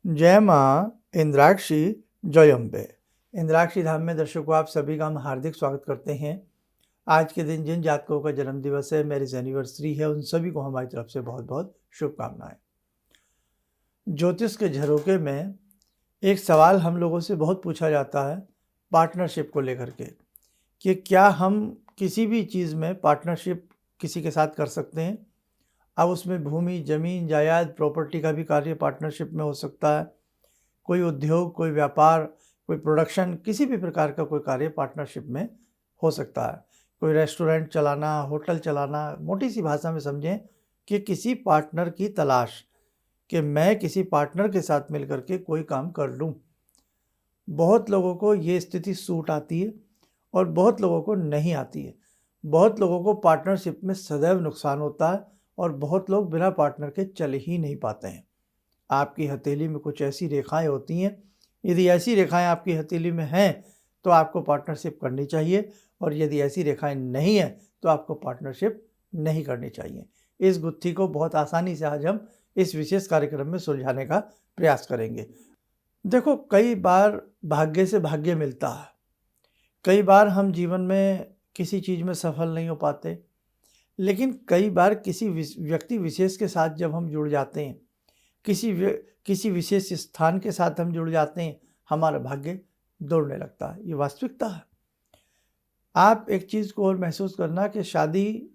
जय माँ इंद्राक्षी जय अम्बे। इंद्राक्षी धाम में दर्शकों आप सभी का हम हार्दिक स्वागत करते हैं। आज के दिन जिन जातकों का जन्म दिवस है, मैरिज एनिवर्सरी है, उन सभी को हमारी तरफ से बहुत बहुत शुभकामनाएं। ज्योतिष के झरोके में एक सवाल हम लोगों से बहुत पूछा जाता है पार्टनरशिप को लेकर के, कि क्या हम किसी भी चीज़ में पार्टनरशिप किसी के साथ कर सकते हैं। अब उसमें भूमि, ज़मीन, जायदाद, प्रॉपर्टी का भी कार्य पार्टनरशिप में हो सकता है। कोई उद्योग, कोई व्यापार, कोई प्रोडक्शन, किसी भी प्रकार का कोई कार्य पार्टनरशिप में हो सकता है। कोई रेस्टोरेंट चलाना, होटल चलाना, मोटी सी भाषा में समझें कि किसी पार्टनर की तलाश, कि मैं किसी पार्टनर के साथ मिलकर के कोई काम कर लूँ। बहुत लोगों को ये स्थिति सूट आती है और बहुत लोगों को नहीं आती है। बहुत लोगों को पार्टनरशिप में सदैव नुकसान होता है और बहुत लोग बिना पार्टनर के चल ही नहीं पाते हैं। आपकी हथेली में कुछ ऐसी रेखाएं होती हैं, यदि ऐसी रेखाएं आपकी हथेली में हैं तो आपको पार्टनरशिप करनी चाहिए, और यदि ऐसी रेखाएं नहीं हैं तो आपको पार्टनरशिप नहीं करनी चाहिए। इस गुत्थी को बहुत आसानी से आज हम इस विशेष कार्यक्रम में सुलझाने का प्रयास करेंगे। देखो, कई बार भाग्य से भाग्य मिलता है, कई बार हम जीवन में किसी चीज़ में सफल नहीं हो पाते, लेकिन कई बार किसी व्यक्ति विशेष के साथ जब हम जुड़ जाते हैं, किसी विशेष स्थान के साथ हम जुड़ जाते हैं, हमारा भाग्य दौड़ने लगता है। ये वास्तविकता है। आप एक चीज़ को और महसूस करना कि शादी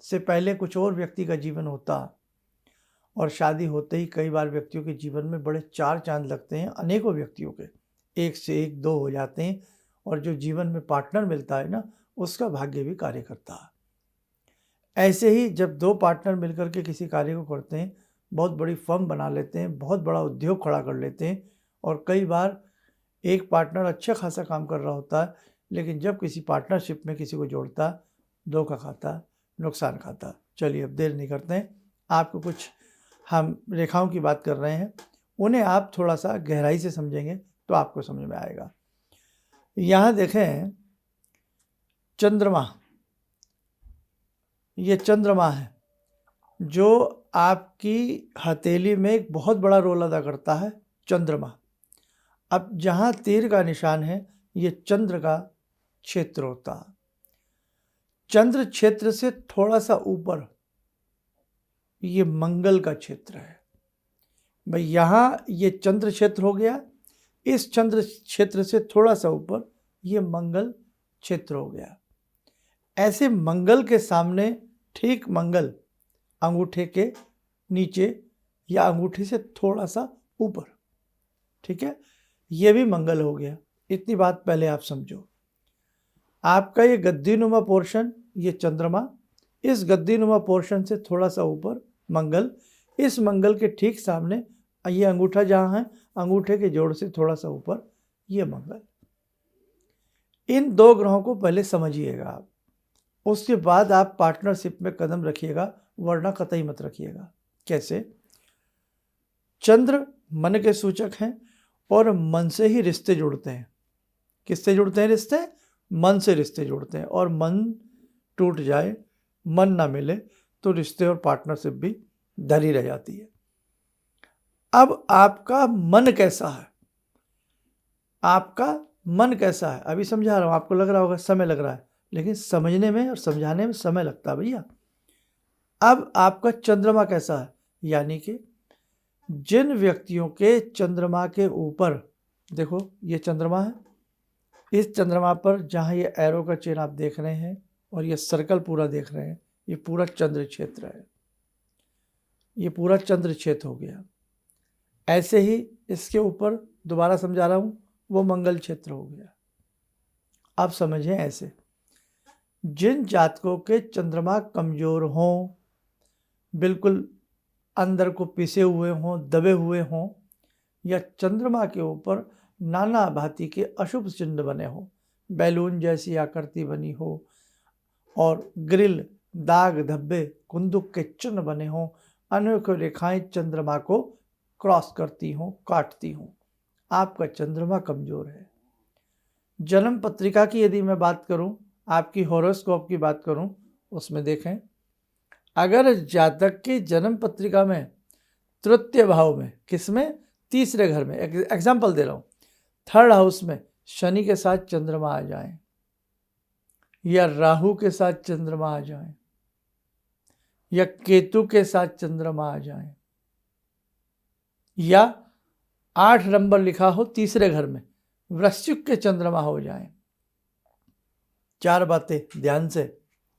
से पहले कुछ और व्यक्ति का जीवन होता है, और शादी होते ही कई बार व्यक्तियों के जीवन में बड़े चार चांद लगते हैं। अनेकों व्यक्तियों के एक से एक दो हो जाते हैं, और जो जीवन में पार्टनर मिलता है ना, उसका भाग्य भी कार्य करता है। ऐसे ही जब दो पार्टनर मिलकर के किसी कार्य को करते हैं, बहुत बड़ी फर्म बना लेते हैं, बहुत बड़ा उद्योग खड़ा कर लेते हैं, और कई बार एक पार्टनर अच्छा खासा काम कर रहा होता है, लेकिन जब किसी पार्टनरशिप में किसी को जोड़ता है, धोखा खाता, नुकसान खाता। चलिए अब देर नहीं करते हैं, आपको कुछ हम रेखाओं की बात कर रहे हैं, उन्हें आप थोड़ा सा गहराई से समझेंगे तो आपको समझ में आएगा। यहाँ देखें, चंद्रमा, ये चंद्रमा है जो आपकी हथेली में एक बहुत बड़ा रोल अदा करता है। चंद्रमा, अब जहाँ तीर का निशान है, ये चंद्र का क्षेत्र होता है। चंद्र क्षेत्र से थोड़ा सा ऊपर ये मंगल का क्षेत्र है। भाई यहाँ ये चंद्र क्षेत्र हो गया, इस चंद्र क्षेत्र से थोड़ा सा ऊपर ये मंगल क्षेत्र हो गया। ऐसे मंगल के सामने, ठीक मंगल अंगूठे के नीचे या अंगूठे से थोड़ा सा ऊपर, ठीक है, ये भी मंगल हो गया। इतनी बात पहले आप समझो। आपका ये गद्दीनुमा पोर्शन, ये चंद्रमा, इस गद्दीनुमा पोर्शन से थोड़ा सा ऊपर मंगल, इस मंगल के ठीक सामने ये अंगूठा जहाँ है, अंगूठे के जोड़ से थोड़ा सा ऊपर ये मंगल। इन दो ग्रहों को पहले समझिएगा आप, उसके बाद आप पार्टनरशिप में कदम रखिएगा, वरना कतई मत रखिएगा। कैसे? चंद्र मन के सूचक हैं, और मन से ही रिश्ते जुड़ते हैं। किससे जुड़ते हैं रिश्ते? मन से रिश्ते जुड़ते हैं, और मन टूट जाए, मन ना मिले, तो रिश्ते और पार्टनरशिप भी धरी रह जाती है। अब आपका मन कैसा है? आपका मन कैसा है? अभी समझा रहा हूँ, आपको लग रहा होगा समय लग रहा है, लेकिन समझने में और समझाने में समय लगता है भैया। अब आपका चंद्रमा कैसा है? यानी कि जिन व्यक्तियों के चंद्रमा के ऊपर, देखो ये चंद्रमा है, इस चंद्रमा पर जहाँ ये एरो का चिन्ह आप देख रहे हैं और ये सर्कल पूरा देख रहे हैं, ये पूरा चंद्र क्षेत्र है। ये पूरा चंद्र क्षेत्र हो गया। ऐसे ही इसके ऊपर, दोबारा समझा रहा हूँ, वो मंगल क्षेत्र हो गया। आप समझें, ऐसे जिन जातकों के चंद्रमा कमजोर हों, बिल्कुल अंदर को पिसे हुए हों, दबे हुए हों, या चंद्रमा के ऊपर नाना भांति के अशुभ चिन्ह बने हों, बैलून जैसी आकृति बनी हो, और ग्रिल, दाग, धब्बे, कुंदुक के चिन्ह बने हों, अनेकों रेखाएं चंद्रमा को क्रॉस करती हों, काटती हों, आपका चंद्रमा कमजोर है। जन्म पत्रिका की यदि मैं बात करूं, आपकी हॉरोस्कोप की बात करूं, उसमें देखें, अगर जातक की जन्म पत्रिका में तृतीय भाव में, किसमें? तीसरे घर में, एग्जाम्पल दे रहा हूँ, थर्ड हाउस में शनि के साथ चंद्रमा आ जाए, या राहु के साथ चंद्रमा आ जाए, या केतु के साथ चंद्रमा आ जाए, या 8 नंबर लिखा हो तीसरे घर में वृश्चिक के चंद्रमा हो जाए। 4 बातें ध्यान से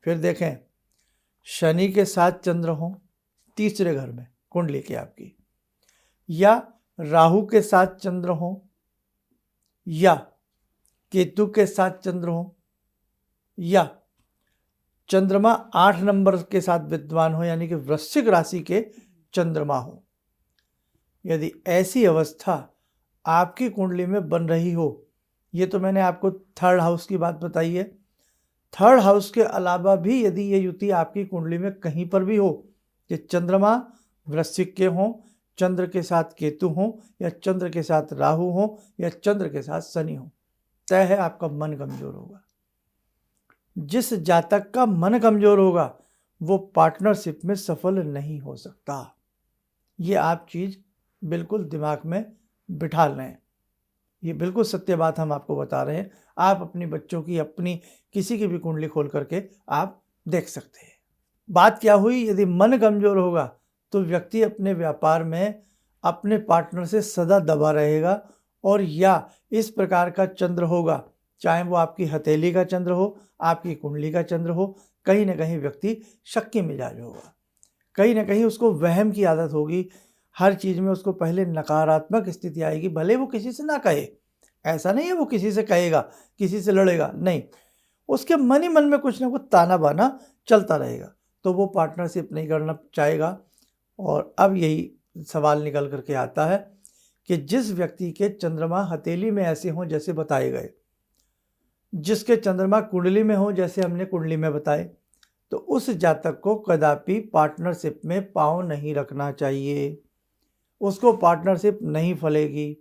फिर देखें। शनि के साथ चंद्र हो तीसरे घर में कुंडली की आपकी, या राहु के साथ चंद्र हो, या केतु के साथ चंद्र हो, या चंद्रमा 8 नंबर के साथ विद्वान हो, यानी कि वृश्चिक राशि के चंद्रमा हो। यदि ऐसी अवस्था आपकी कुंडली में बन रही हो, ये तो मैंने आपको थर्ड हाउस की बात बताई है, थर्ड हाउस के अलावा भी यदि ये युति आपकी कुंडली में कहीं पर भी हो, कि चंद्रमा वृश्चिक के हों, चंद्र के साथ केतु हों, या चंद्र के साथ राहु हों, या चंद्र के साथ शनि हो, तय है आपका मन कमजोर होगा। जिस जातक का मन कमजोर होगा वो पार्टनरशिप में सफल नहीं हो सकता। ये आप चीज़ बिल्कुल दिमाग में बिठा लें, ये बिल्कुल सत्य बात हम आपको बता रहे हैं। आप अपने बच्चों की, अपनी किसी की भी कुंडली खोल करके आप देख सकते हैं। बात क्या हुई, यदि मन कमजोर होगा तो व्यक्ति अपने व्यापार में अपने पार्टनर से सदा दबा रहेगा, और या इस प्रकार का चंद्र होगा, चाहे वो आपकी हथेली का चंद्र हो, आपकी कुंडली का चंद्र हो, कहीं ना कहीं व्यक्ति शक्की मिजाज होगा, कहीं ना कहीं उसको वहम की आदत होगी। हर चीज़ में उसको पहले नकारात्मक स्थिति आएगी, भले वो किसी से ना कहे, ऐसा नहीं है वो किसी से कहेगा, किसी से लड़ेगा, नहीं, उसके मन ही मन में कुछ ना कुछ ताना बाना चलता रहेगा, तो वो पार्टनरशिप नहीं करना चाहेगा। और अब यही सवाल निकल करके आता है कि जिस व्यक्ति के चंद्रमा हथेली में ऐसे हों जैसे बताए गए, जिसके चंद्रमा कुंडली में हो जैसे हमने कुंडली में बताए, तो उस जातक को कदापि पार्टनरशिप में पाँव नहीं रखना चाहिए। उसको पार्टनरशिप नहीं फलेगी,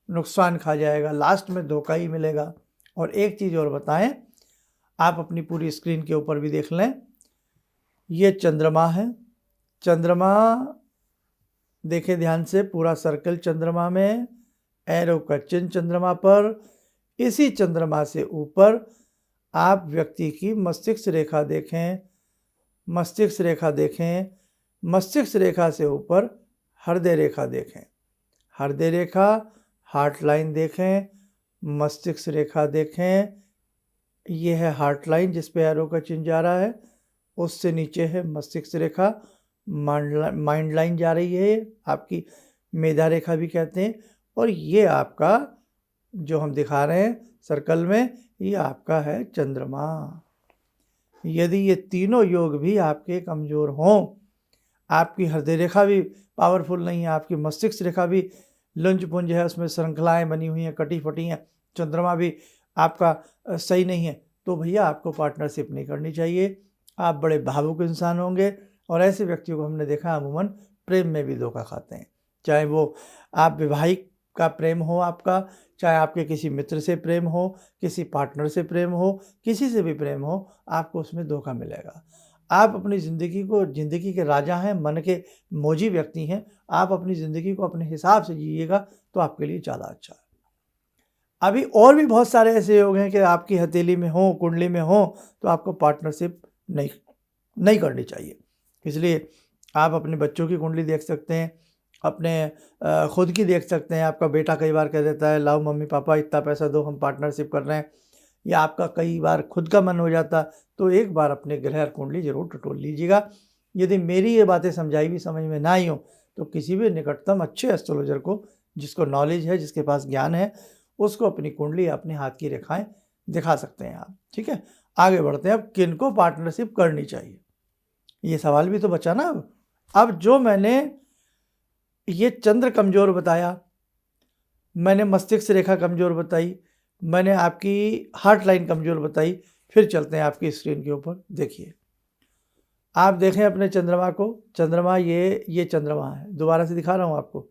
नुकसान खा जाएगा, लास्ट में धोखा ही मिलेगा। और एक चीज़ और बताएं, आप अपनी पूरी स्क्रीन के ऊपर भी देख लें, ये चंद्रमा है, चंद्रमा देखें ध्यान से, पूरा सर्कल चंद्रमा में, एरो का चिन्ह चंद्रमा पर, इसी चंद्रमा से ऊपर आप व्यक्ति की मस्तिष्क रेखा देखें, मस्तिष्क रेखा देखें, मस्तिष्क रेखा से ऊपर हृदय रेखा देखें, हृदय रेखा, हार्ट लाइन देखें, मस्तिष्क रेखा देखें, ये है हार्ट लाइन जिस पे एरो का चिन्ह जा रहा है, उससे नीचे है मस्तिष्क रेखा, माइंड लाइन जा रही है, आपकी मेधा रेखा भी कहते हैं, और ये आपका जो हम दिखा रहे हैं सर्कल में, ये आपका है चंद्रमा। यदि ये तीनों योग भी आपके कमज़ोर हों, आपकी हृदय रेखा भी पावरफुल नहीं है, आपकी मस्तिष्क रेखा भी लुंज पुंज है, उसमें श्रृंखलाएं बनी हुई हैं, कटी फटी हैं, चंद्रमा भी आपका सही नहीं है, तो भैया आपको पार्टनरशिप नहीं करनी चाहिए। आप बड़े भावुक इंसान होंगे, और ऐसे व्यक्तियों को हमने देखा अमूमन प्रेम में भी धोखा खाते हैं, चाहे वो आप वैवाहिक का प्रेम हो आपका, चाहे आपके किसी मित्र से प्रेम हो, किसी पार्टनर से प्रेम हो, किसी से भी प्रेम हो, आपको उसमें धोखा मिलेगा। आप अपनी ज़िंदगी के राजा हैं, मन के मौजी व्यक्ति हैं, आप अपनी ज़िंदगी को अपने हिसाब से जिएगा तो आपके लिए ज़्यादा अच्छा है। अभी और भी बहुत सारे ऐसे योग हैं कि आपकी हथेली में हो, कुंडली में हो, तो आपको पार्टनरशिप नहीं करनी चाहिए। इसलिए आप अपने बच्चों की कुंडली देख सकते हैं, अपने खुद की देख सकते हैं। आपका बेटा कई बार कह देता है लाओ मम्मी पापा इतना पैसा दो, हम पार्टनरशिप कर रहे हैं, या आपका कई बार खुद का मन हो जाता, तो एक बार अपने ग्रह कुंडली जरूर टटोल लीजिएगा। यदि मेरी ये बातें समझाई भी समझ में ना आई हो, तो किसी भी निकटतम अच्छे एस्ट्रोलॉजर को, जिसको नॉलेज है, जिसके पास ज्ञान है, उसको अपनी कुंडली, अपने हाथ की रेखाएं दिखा सकते हैं आप। ठीक है, आगे बढ़ते हैं। अब किनको पार्टनरशिप करनी चाहिए, ये सवाल भी तो बचा ना। अब जो मैंने ये चंद्र कमज़ोर बताया, मैंने मस्तिष्क रेखा कमज़ोर बताई, मैंने आपकी हार्ट लाइन कमज़ोर बताई, फिर चलते हैं आपकी स्क्रीन के ऊपर। देखिए, आप देखें अपने चंद्रमा को, चंद्रमा ये चंद्रमा है, दोबारा से दिखा रहा हूँ आपको,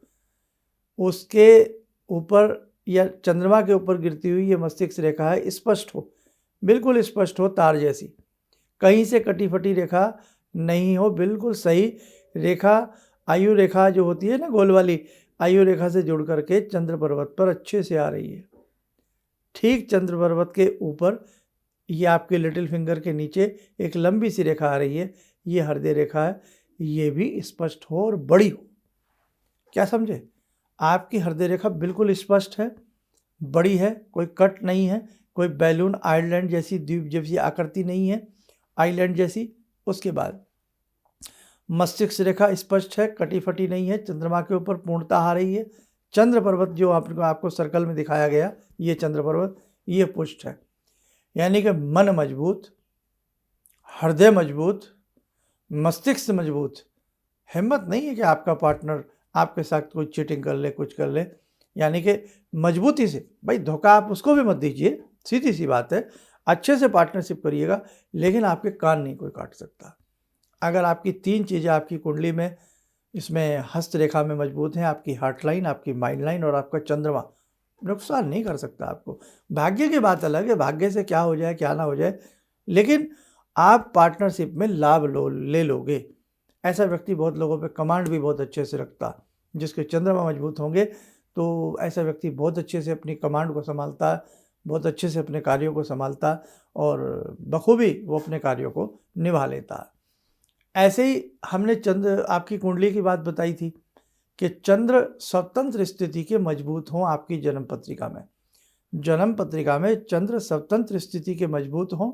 उसके ऊपर या चंद्रमा के ऊपर गिरती हुई ये मस्तिष्क रेखा है, स्पष्ट हो, बिल्कुल स्पष्ट हो, तार जैसी, कहीं से कटी फटी रेखा नहीं हो, बिल्कुल सही रेखा, आयु रेखा जो होती है ना गोल वाली, आयु रेखा से जुड़ करके चंद्र पर्वत पर अच्छे से आ रही है। ठीक चंद्र पर्वत के ऊपर ये आपके लिटिल फिंगर के नीचे एक लंबी सी रेखा आ रही है, ये हृदय रेखा है। ये भी स्पष्ट हो और बड़ी हो। क्या समझे? आपकी हृदय रेखा बिल्कुल स्पष्ट है, बड़ी है, कोई कट नहीं है, कोई बैलून आइलैंड जैसी द्वीप जैसी आकृति नहीं है, आइलैंड जैसी। उसके बाद मस्तिष्क रेखा स्पष्ट है, कटी फटी नहीं है, चंद्रमा के ऊपर पूर्णता आ रही है। चंद्र पर्वत जो आपको सर्कल में दिखाया गया, ये चंद्र पर्वत, ये पुष्ट है। यानी कि मन मजबूत, हृदय मजबूत, मस्तिष्क मजबूत। हिम्मत नहीं है कि आपका पार्टनर आपके साथ कोई चीटिंग कर ले, कुछ कर ले। यानी कि मजबूती से, भाई धोखा आप उसको भी मत दीजिए, सीधी सी बात है। अच्छे से पार्टनरशिप करिएगा, लेकिन आपके कान नहीं कोई काट सकता। अगर आपकी 3 चीज़ें आपकी कुंडली में, इसमें हस्त रेखा में मजबूत हैं, आपकी हार्ट लाइन, आपकी माइंड लाइन और आपका चंद्रमा, नुकसान नहीं कर सकता आपको। भाग्य की बात अलग है, भाग्य से क्या हो जाए क्या ना हो जाए, लेकिन आप पार्टनरशिप में लाभ ले लोगे। ऐसा व्यक्ति बहुत लोगों पे कमांड भी बहुत अच्छे से रखता। जिसके चंद्रमा मजबूत होंगे तो ऐसा व्यक्ति बहुत अच्छे से अपनी कमांड को संभालता, बहुत अच्छे से अपने कार्यों को संभालता और बखूबी वो अपने कार्यों को निभा लेता। ऐसे ही हमने चंद्र आपकी कुंडली की बात बताई थी कि चंद्र स्वतंत्र स्थिति के मजबूत हों आपकी जन्म पत्रिका में। जन्म पत्रिका में चंद्र स्वतंत्र स्थिति के मजबूत हों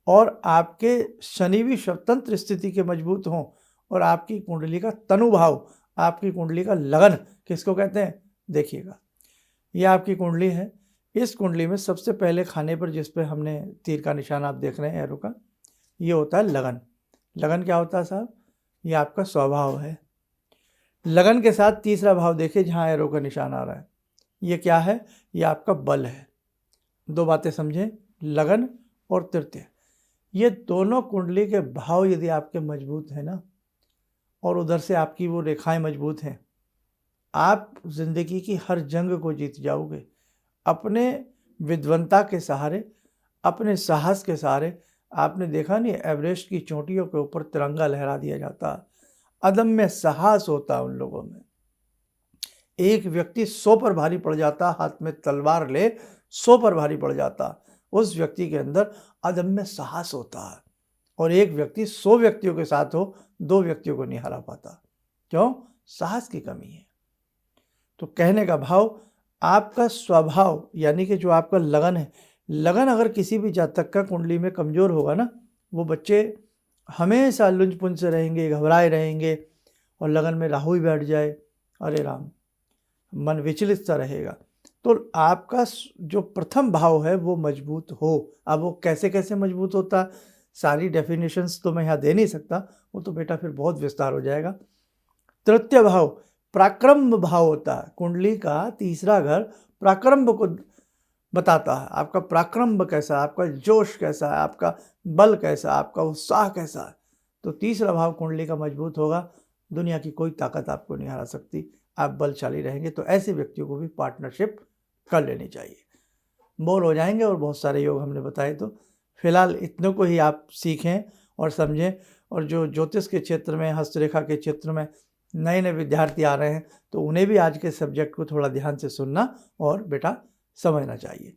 और आपके शनि भी स्वतंत्र स्थिति के मजबूत हों और आपकी कुंडली का तनुभाव, आपकी कुंडली का लगन किसको कहते हैं? देखिएगा, ये आपकी कुंडली है। इस कुंडली में सबसे पहले खाने पर जिस पे हमने तीर का निशान आप देख रहे हैं एरो का, ये होता है लगन। लगन क्या होता है साहब? ये आपका स्वभाव है। लगन के साथ तीसरा भाव देखिए जहाँ एरो का निशान आ रहा है, ये क्या है? ये आपका बल है। 2 बातें समझें, लगन और तृतीय। ये दोनों कुंडली के भाव यदि आपके मजबूत हैं ना, और उधर से आपकी वो रेखाएं मजबूत हैं, आप जिंदगी की हर जंग को जीत जाओगे। अपने विद्वता के सहारे, अपने साहस के सहारे। आपने देखा नहीं, एवरेस्ट की चोटियों के ऊपर तिरंगा लहरा दिया जाता। अदम्य साहस होता उन लोगों में। एक व्यक्ति 100 पर भारी पड़ जाता, हाथ में तलवार ले 100 पर भारी पड़ जाता। उस व्यक्ति के अंदर अदम्य साहस होता है। और एक व्यक्ति 100 व्यक्तियों के साथ हो, 2 व्यक्तियों को नहीं हरा पाता। क्यों? साहस की कमी है। तो कहने का भाव, आपका स्वभाव यानी कि जो आपका लगन है, लगन अगर किसी भी जातक का कुंडली में कमज़ोर होगा ना, वो बच्चे हमेशा लुंज-पुंज से रहेंगे, घबराए रहेंगे। और लगन में राहु ही बैठ जाए, अरे राम, मन विचलित सा रहेगा। तो आपका जो प्रथम भाव है वो मजबूत हो। अब वो कैसे कैसे मजबूत होता, सारी डेफिनेशंस तो मैं यहाँ दे नहीं सकता, वो तो बेटा फिर बहुत विस्तार हो जाएगा। तृतीय भाव पराक्रम भाव होता है। कुंडली का तीसरा घर पराक्रम को बताता है। आपका पराक्रम कैसा है, आपका जोश कैसा है, आपका बल कैसा है, आपका उत्साह कैसा है। तो तीसरा भाव कुंडली का मजबूत होगा, दुनिया की कोई ताकत आपको नहीं हरा सकती। आप बलशाली रहेंगे। तो ऐसे व्यक्तियों को भी पार्टनरशिप कर लेनी चाहिए। बोर हो जाएंगे और बहुत सारे योग हमने बताए। तो फिलहाल इतने को ही आप सीखें और समझें। और जो ज्योतिष के क्षेत्र में, हस्तरेखा के क्षेत्र में नए नए विद्यार्थी आ रहे हैं, तो उन्हें भी आज के सब्जेक्ट को थोड़ा ध्यान से सुनना और बेटा समझना चाहिए।